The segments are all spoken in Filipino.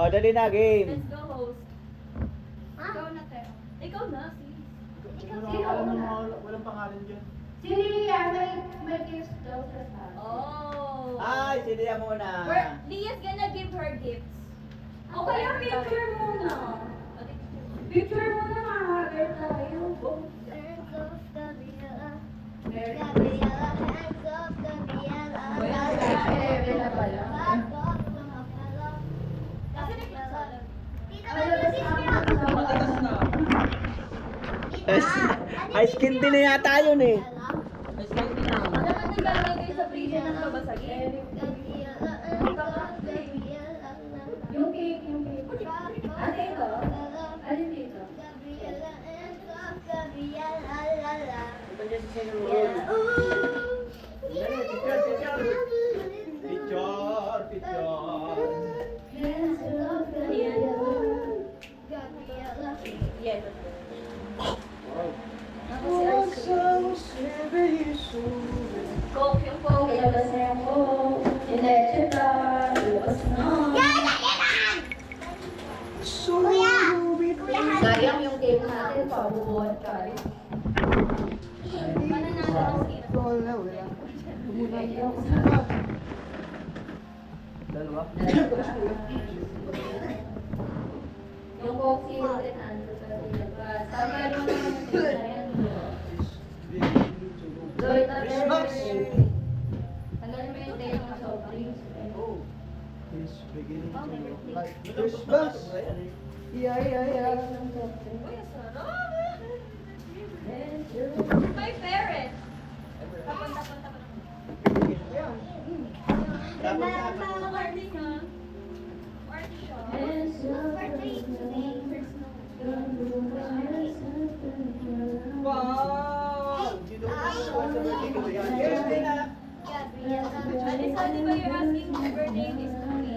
O, dali na, game. Let's go, host. Ikaw na, Teo. Ikaw na, sis. Walang pangalan dyan. Si Lia, may gifts daw sa taas. Oh. Ay, si Lia muna. Lia's gonna give her gifts. O kaya picture muna. Picture muna, makakagay tayo. Hands off Gabriela. Meron. Gabriela, hands off Gabriela. Ella pala. Back off mga pala. Kasi nagsasalan. Tita, mag-assist niyo ako. Matatas na. Ice candy na yata yun eh. Ano naman naglalagay kayo sa freezer ng babasagin? Gabriela, hands off Gabriela. Yung cake, yung cake. Ano ito? Ano dito? Gabriela, hands off Gabriela. La la. Hands up, Gabriela. Gabriela. Yes. Coke, yung Coke. Ilabas na yan ko. Ineche ka. Ilabas na. Kuya! Kuya, Sayang yung cake natin. Pabubuhan tayo. Mananalo ang sino. Dalawa? Yung Coke sino din ando sa ilabas. Tama naman naman yung cake na yan. Joy na Christmas! Tanggalin mo yung tape ng soft drinks. It's beginning Oh, may to birthday. look like Christmas! Yeah, yeah, yeah. Uy, sarap! My parents! Papunta. Sa party ka. Party siya. Wow! You don't know what's the birthday ko yan. Yes, Dina! Alisa, di ba you're asking my birthday is coming?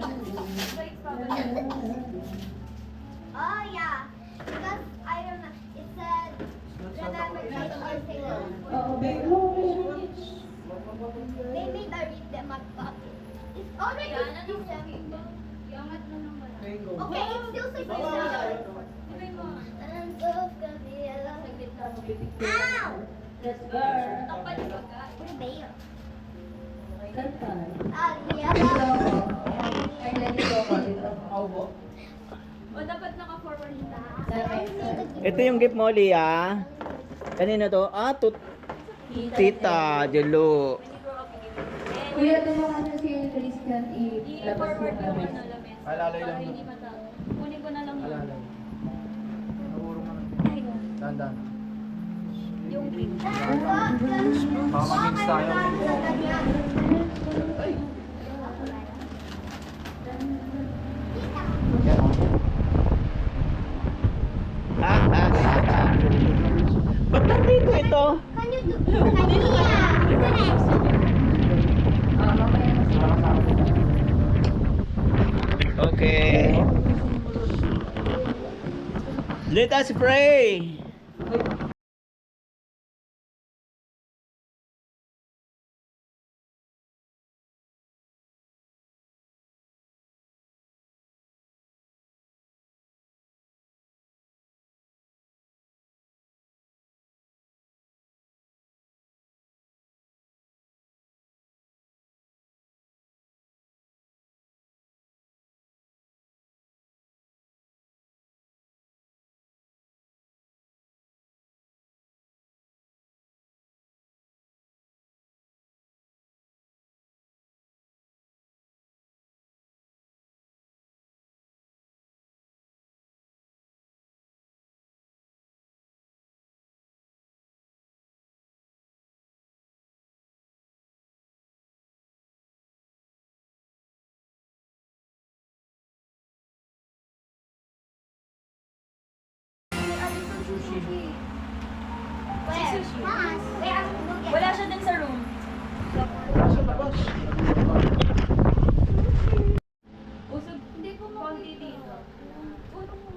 So it's probably... Oh yeah, because I don't know. It said remember Christmas Day. They made a read them at pocket. It's already Yan, ano December. Iangat mo naman. Mango. Okay, it's still Bawal. December. Sabi mo. And of Gabriela. Saglit lang. Ow! Let's burn. Takpan yung pagkain. What a bear. Kanta. Ah, yeah. Ay, nandito ako dito. O dapat naka-forward na. Ito yung gift mo, Lia. Kanino to? Ah, Tita Jelo. When you grow up, you give it. Kuya, tulungan niyo si Christian ilabas mo I-forward mo kami. na lamin. Alalay lang Para mo. hindi mata. Kunin ko na lang yun. Alalay. Nahurong naman. Ay, Dandan. yung green. Mamamix tayo. Ay! Yan o. Ba't nandito ito? Can you do Kanya? The next. Mamaya mas Okay. Let us pray. Where? Mas. Where are we going? Wala siya din sa room. Nasa labas. Usog. Hindi ko konti dito. Puro mo.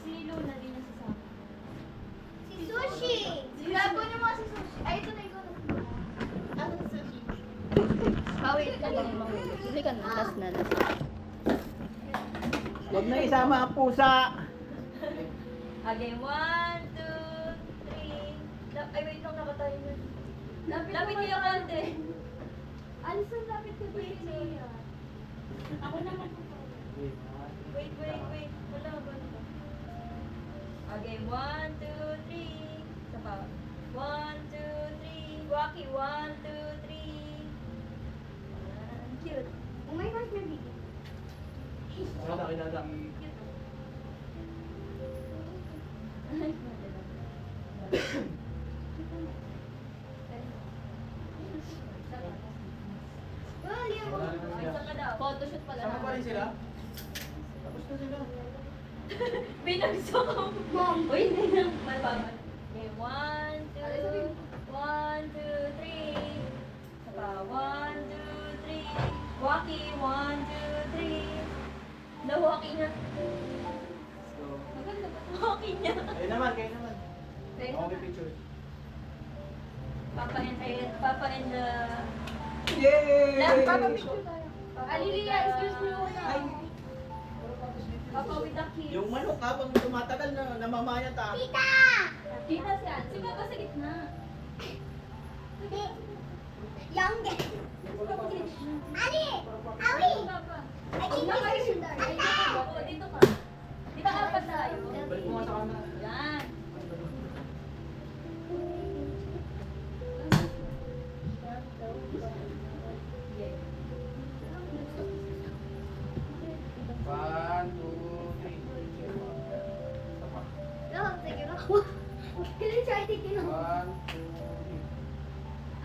Si Luna din yung sasama. Si Sushi. Grab ko niyo mga si Sushi. Ay, ito na ikaw na. Ano si Sushi? wait. Kanina mahulog. Bili ka na. Last na. Huwag na isama ang pusa. Okay, 1, 2, 3. Ay, wait lang, nakatayo na. Lapit niyo yung kante. Alison, lapit ka dito. Ako naman. Wait. Wala ba? Okay, 1, 2, 3. Isa pa. 1, 2, 3. Waki, 1, 2, 3. Cute. Oh my gosh, baby. Kinada. Well, you Ay, saan ka daw? Photoshoot pala. Sama pa rin sila? Tapos na sila. Binagso ko. Mom. Uy, hindi na. Malbaba. Okay, 1, 2, 1, 2, 3. Isa pa. 1, 2, 3. Waki, 1, 2, 3. Nawaki niya. Let's go. Maganda ba? Waki niya. Kayo naman. Ako may picture. Papa and the... Yay! Papa picture tayo. Alilia, excuse me muna. Papa with the kids. Yung manok habang tumatagal na namamayat ah. Tita! Kita si Ate. Si Papa sa gitna. Youngest. Ali! Ali! Papa. I think you should learn. Ay, dito ka. Oo, dito ka. Di ba apat tayo? Balik mo nga sa camera. Yan. One, two, three. Tama. No, sige ako. Can you try taking off? 1, 2,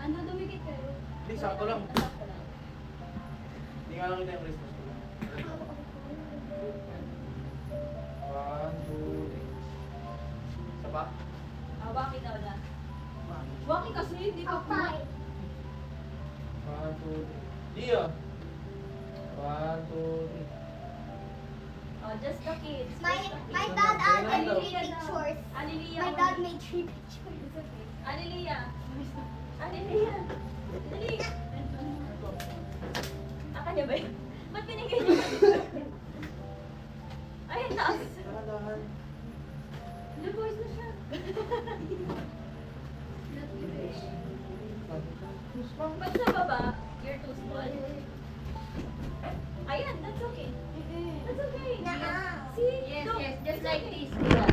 3. Ano, dumikit kayo? Hindi, sakto lang. Hindi nga lang kita yung Christmas ko lang. 1, 2, 3. Isa pa? Waki daw na. Waki kasi, hindi pa Okay. 1, 2, 3. Dia! 1, 2, 3. Oh, just the kids. My dad added 3 pictures. Alilia. My dad made 3 pictures. Alilia. Alilia. Dali. Aka niya ba yun? Ba't binigay niya? Ay, ang taas. Dahan-dahan. The boys na siya. Ba't sa baba? You're too small. Ayan, that's okay. That's okay. Naa. See? Yes, Look, yes. Just it's like okay. this. Yeah.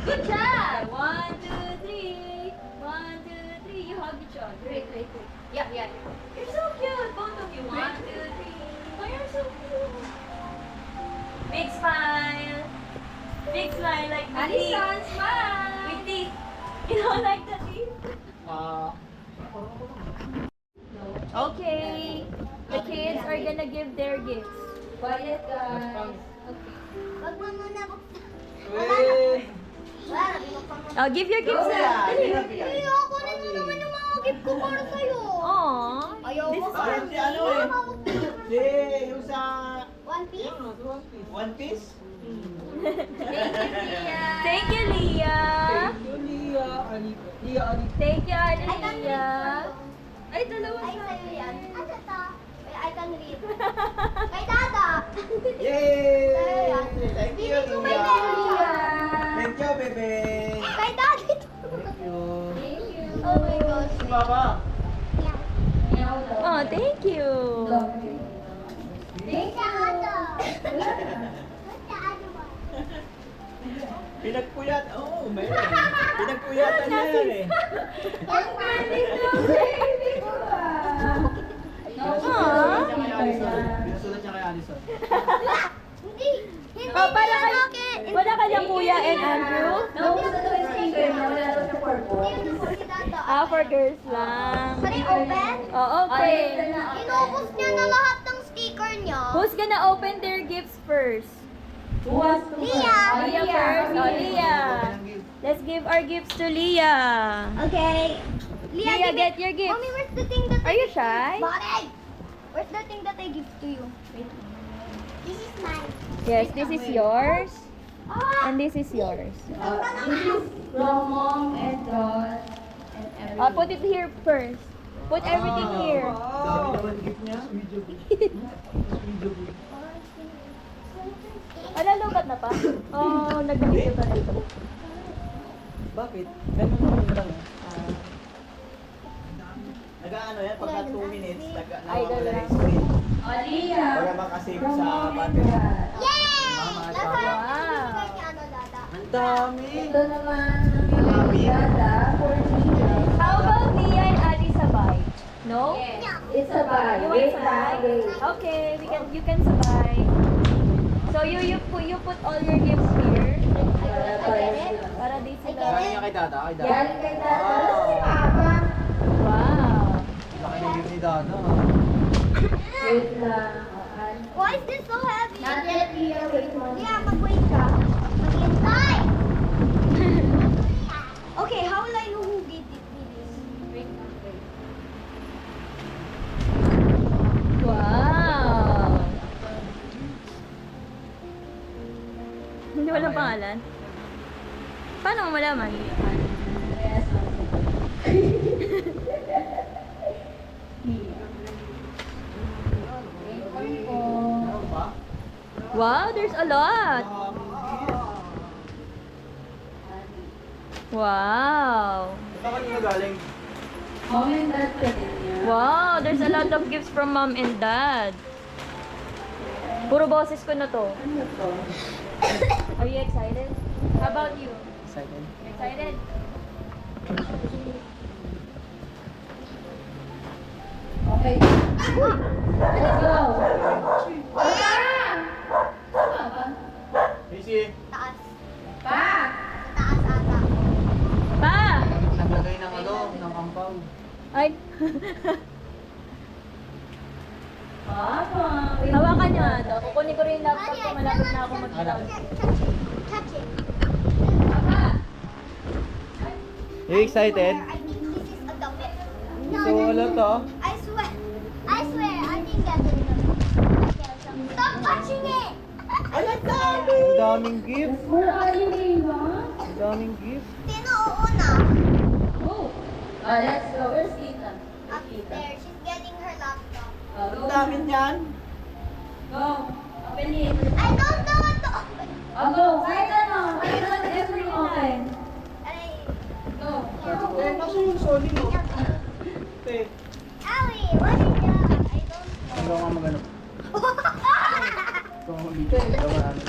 Good job! 1, 2, 3. 1, 2, 3. You hug each other. Wait. Yeah. You're so cute, both of you. 1, 2, 3. Oh, you're so cute. Big smile. Big smile like the teeth. Alison, smile. With teeth. You know, like the teeth. Okay. The kids are gonna give their gifts. Quiet, guys. Wag mo muna buksan. Wait! Wala, binuksan mo. Oh, give your gifts Kuya, na. Ay, ako na naman yung mga gift ko para sa'yo. Aww. Ayaw This mo is ka. Parang si ano eh. Si yung sa One piece? One Piece. Thank you, Leah. Thank you, I can read Leah. for you. Ay, dalawa Ay, siya. sa'yo yan. Ano to? Wait, I can read. Kay Dada. Yay! Thank you, Bibig ko may Leah. pera siya. Thank you, bebe. Kay Daddy to. Thank you. Oh my gosh. Si Papa! Oh, thank you. Thank you, Ate. What's the other one? Pinagpuyat. Oo, meron. Pinagpuyatan niya yan eh. Ang galing ng baby ko Pinasulat niya kay Alison. Hindi. Hindi Oh, para niya kay, akin. wala ka lang kuya and Andrew? Naubos na daw yung sticker na wala daw sa purple. Hindi ko si Dada. Ah, for girls lang. Can I open? Oh, okay. Inubos niya na lahat ng sticker niya. Who's gonna open their gifts first? Who wants to Leah. Leah first. Oh, Leah. Let's give our gifts to Leah. Okay. Leah, give get it- your gifts. Mommy, where's the thing that Are you shy? Body! Where's the thing that I give to you? This is mine. Yes, this is yours. Ah! And this is yours. This is from Mom and Dad and everyone. I'll put it here first. Put everything here. Dami naman gift niya. Lukat na pa? Oh, nag-video ka na ito. Bakit? Ganun lang. Nag-ano yan, pagka 2 minutes, nawawala yung screen. Aliyah. Para makasave sa battery. Yay! Mama, Nasa tama. yung ni ano, Dada. Ang dami! Ito naman ang Dada for Nia. How about Nia and Ali sabay? No? It's a buy. You want Wait sabay? lang, wait. Okay, you can sabay. So you put all your gifts here. Para di sila. Galing niya kay Dada? Kay Dada? Galing kay Dada. Si Papa. Wow. Laki ng gift ni Dada. Wait lang. Why is this so heavy? Not yet, Nia. Wait mo. Yeah, mag-wait ka. Maghintay! Okay, how will I know who gave this? Wait lang, wait. Wow. Hindi walang pangalan? Paano mo malaman? Yes. Meron ba? Wow, there's a lot. Wow. Ito kanina galing. Mom and Dad ka din niya. Wow, there's a lot of gifts from mom and dad. Puro boses ko na to. Ano to? Are you excited? How about you? Excited? You excited? Okay. Let's go. Casey, Taas. Pa! Taas ata. Pa! naglagay ng ano, ng compound. Ay. Papa! Hawakan niyo nga to. Kukunin ko rin yung laptop ko. Malapit na ako mag-down. Touch it. Papa! You excited? I think this is a dumbbell. So, ano to? I swear, I think that's it. Stop touching it! Ang daming gift. Where are you, Eva? Ang daming gift. Sino uuna? Go! Let's go. Where's Tita? Up there, she's getting her laptop. Ang dami niyan. Go! Open it. I don't know what to open. Go! Wait lang. Wait lang. Every open. Go. Eh, nasa yung Sony mo. Eh, Allie, what is that? I don't know. ikaw nga magano. Ikaw nga mag-video. Ikaw nga ano.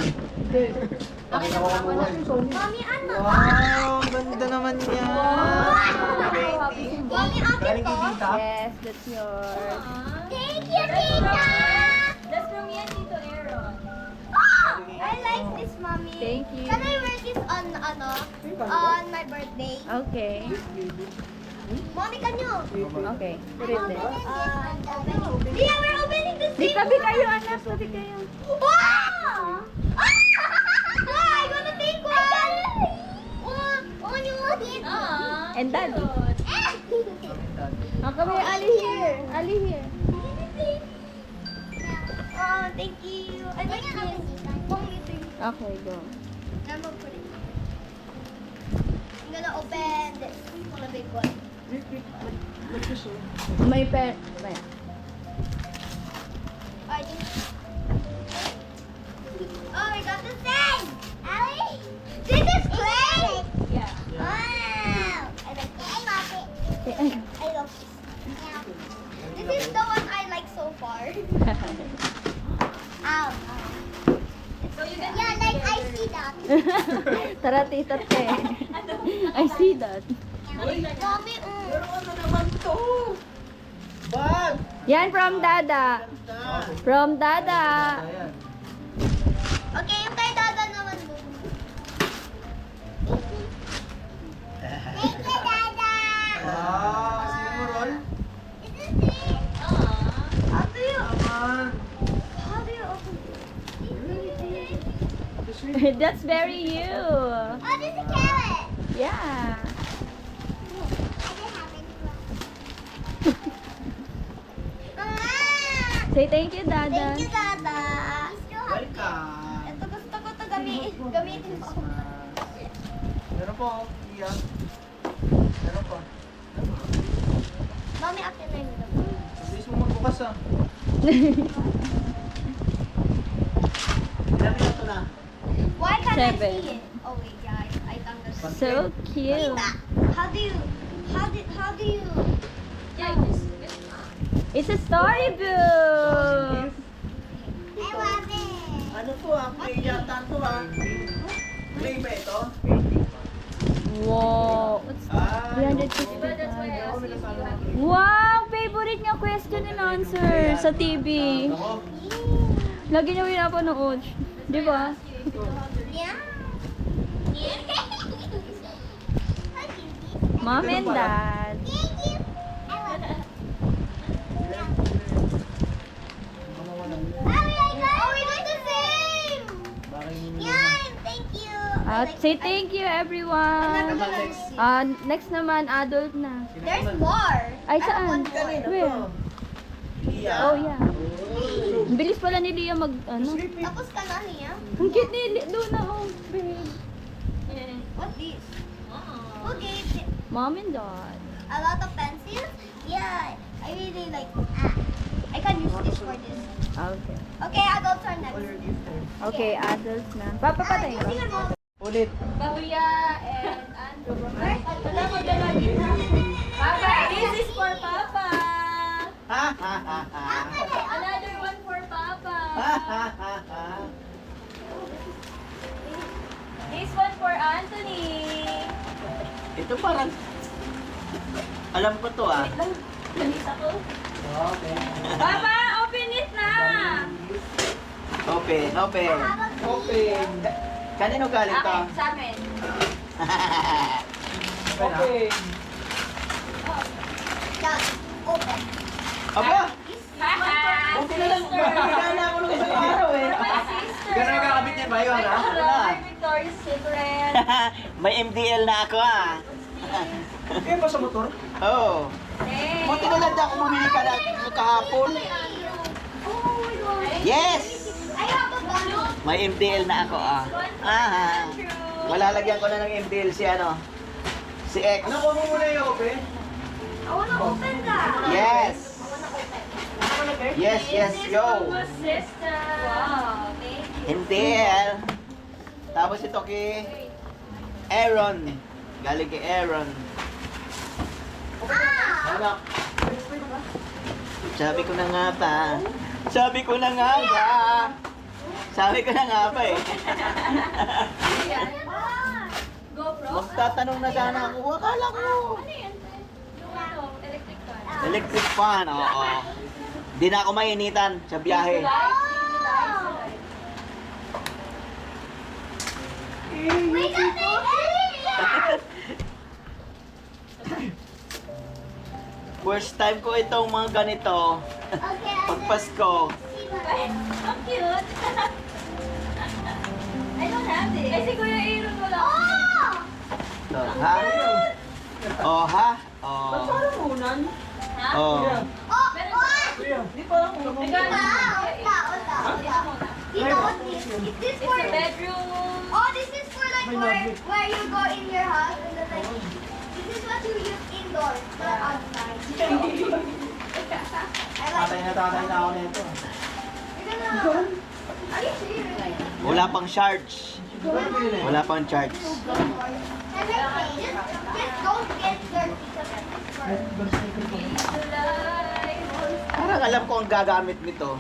Pakita ko kung buhay. Mommy, ano? Wow, ang ganda naman niya. Mommy, akin Galing to? kay Tita. Yes, that's yours. Thank you, Tita! That's from me and Tito Aaron. I like this, Mommy. Thank you. Can I wear this on, on my birthday? Okay. Mommy, can you? Okay. Put it there. Opening. Yeah, we're opening the Di, same tabi one. kayo, anak. Tabi kayo. Wow! I got a big one! Oh, you want it? And daddy. Eh. Oh, come here, Ali here. Ali here. Oh, thank you. I like this. Mommy, thank you. Okay, go. I'm gonna put it. I'm gonna open this for the big one. May pen. May. I just... Oh, we got the thing! Ellie! This is great! Yeah. Wow! I like it. I love it. I love this. Yeah. This is the one I like so far. Ow. So you can Yeah, like I see that. Tara, tita, te. I see that. Mommy, Meron na naman to. Bag! Yan from Dada. From Dada. Ayan. Okay, yung kay Dada naman mo. Thank you, Dada! Wow, sino mo, Ron? Is this it? How do you Naman. open That's very you. Oh, this is a carrot! Yeah. I didn't have any one. Say thank you, Dada. Thank you, Dada. Welcome. Ito gusto ko to gamitin ko. Meron po, Iya. Meron po. Mommy, akin na yun. Bilis mo magbukas ah. Ilan minuto na? Why can't I 7. see it? Oh wait, yeah, I thought that's So cute. Tita, how do you? It's a storybook. I love it. Ano to ah? Play yata to ah. Play ba ito? Wow. It's Ah, 350. That's why I asked you if you have Wow! Favorite niya question and answer sa TV. Ako. Lagi niya pinapanood. Di ba? Yeah. Mom and Dad. Thank you. I love it. Oh, we got the same. Yeah, thank you. Say thank you everyone. Next naman, adult na. There's more. Ay, I have saan? one more. Kanino Where? to? Iya. Oh, yeah. Ang bilis pala ni Leah mag, ano. Tapos ka na niya. Ang cute ni Luna, oh, babe. What this? Who gave it? Mom and Dad. A lot of pencils? Yeah, I really like. I can use this for this. Okay. Okay, adults are next. Okay, adults na. Papapatay ba? Ulit. Kuya and Andrew. Papa, this is for Papa. Ha ha ha ha. Another one for Papa. Ha ha ha ha. This one for Anthony. Ito parang alam ko to ah. Lamis ako. Okay. Papa, open it na. Open, open. Open. Kanino galing to? Sa amin. Open. Dad, open. Aba! Haha. Buti na lang. Gagana ako nung isang araw eh. Gano'n kakabit niya ba yun ha? Hello, Victoria's Secret. May MDL na ako ah. Kaya ba sa motor? Oo. Hey. Buti na lang ako bumili ka na kahapon. Oh my god. Yes! I have a balloon. May MDL na ako ah. Aha. Malalagyan ko na ng MDL si ano. Si X. Ano ko mo muna yung open? I wanna open that. Yes! Yes, yes, yo! Sister. Wow, thank you. MDL. Tapos ito kay Aaron. Galing kay Aaron. Ah! Anak. Sabi ko na nga ba? Sabi ko na nga ba? Sabi ko na nga ba eh. Ah! GoPro? Magtatanong na sana ako. Akala ko. Electric fan. Electric fan, oo. Di na ako mainitan sa biyahe. We got the alien! First time ko itong mga ganito. Okay, Pag Pasko. Ang cute. I don't have this. Ay, si Kuya Aaron wala. Oh! So, ha? Oh, ha? Oh. Parang unan. Ha? Oh. Oh! Meron Oh! Kuya, di parang unan. Ikaw na. Tita, what's this? Is this It's for... a bedroom. Oh, this is for like where you go in your house and then like... This is what you use indoors, not outside. I like Tatay na ako nito. You're gonna... Are you serious? Wala pang charge. Wala pang charge. Just don't get dirty. Parang alam ko ang gagamit nito.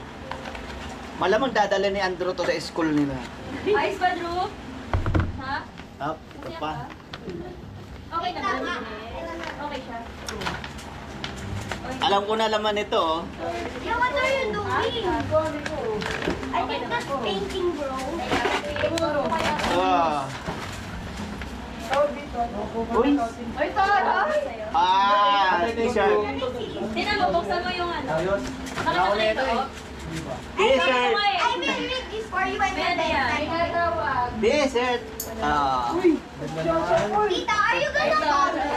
Malamang dadala ni Andrew to sa school nila. Ayos ba, Drew? Ha? Up, ito pa. Okay na. Okay siya. Alam ko na laman ito. Oh. Yeah, what are you doing? I think that's painting, bro. Oh. Uy. Ay, tara! Ah, t-shirt. Tinan mo, buksan mo yung ano. Ayos. Nakita mo na ito? T-shirt. I will read this for you by my Pwede yan. bedtime. T-shirt. Ah. Tita, are you gonna bother?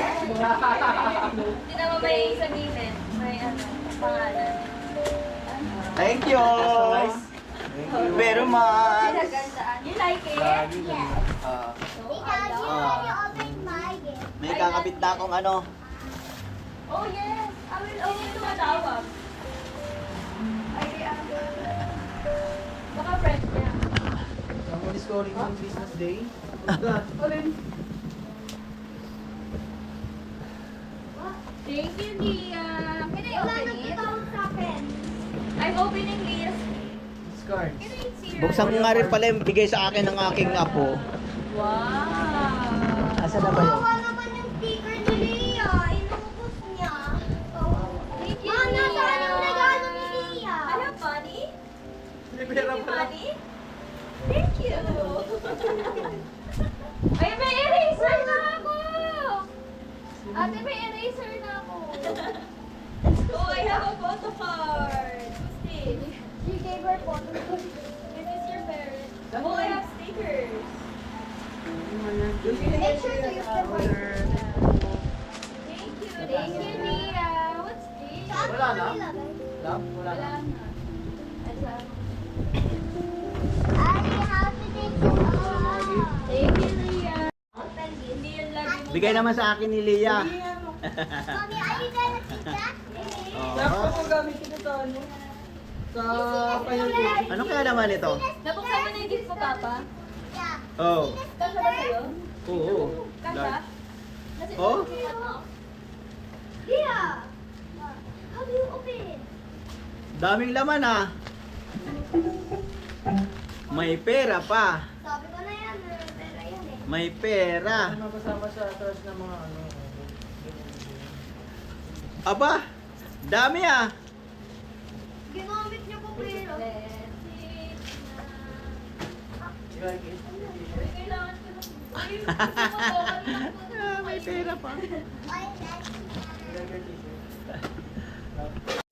Tinan mo may sabihin. May ano, pangalan. Thank you. Very much. Pinagandaan. You like it? Yes. Ah, Tita, you already opened my gift. may kakabit na akong ano. Oh yes! I will always tumatawag. Ay, baka friend niya. Someone is calling on Christmas Day. Thank you, Leah. Can I Wala open nang it? tatawag sa akin. I'm opening Leah's. It's cards. Can I see your Buksan ko nga rin pala yung bigay sa akin ng aking apo. Wow! Asa na ba yun? Kawawa naman yung sticker ni Leah. Inubos niya. Thank you, Ma, nasaan yung Leah. regalo ni Leah? I have money. May Thank pera you, pala. money. Thank you. Ay, may eraser na ako! Ate, may eraser na ako. Oh, I have a photo card. Who's this? She gave her photo. This is your parent. Oh, I have stickers. Make sure to use the marker. Thank you. Thank you, Leah. What's this? Saan Wala mo na? nilagay? Love? Wala na. na. Asa? Ari, how to take it off? Thank you, Leah. Open this. Hindi yan lagi mo. Bigay naman sa akin ni Leah. Mommy, are you gonna see that? Laptop ko gamit ito sa ano? Sa Pioneer. Ano kaya naman ito? Nabuksan mo na yung gift mo, Papa? Yeah. Oh. Kasha ba sa'yo? Oo. Kasha? Nasa Oh? Leah! How do you open it? Daming laman ah. May pera pa. Sabi ko na yan, pero yan eh. May pera. Ano kasama sa trash ng mga ano? Aba, dami ah. Ginamit niyo po pero. Let's see. T-shirt. Kailangan ko ng... Ay, gusto mo to. Kanina ko Ah, may pera pa. Ay, that's T-shirt.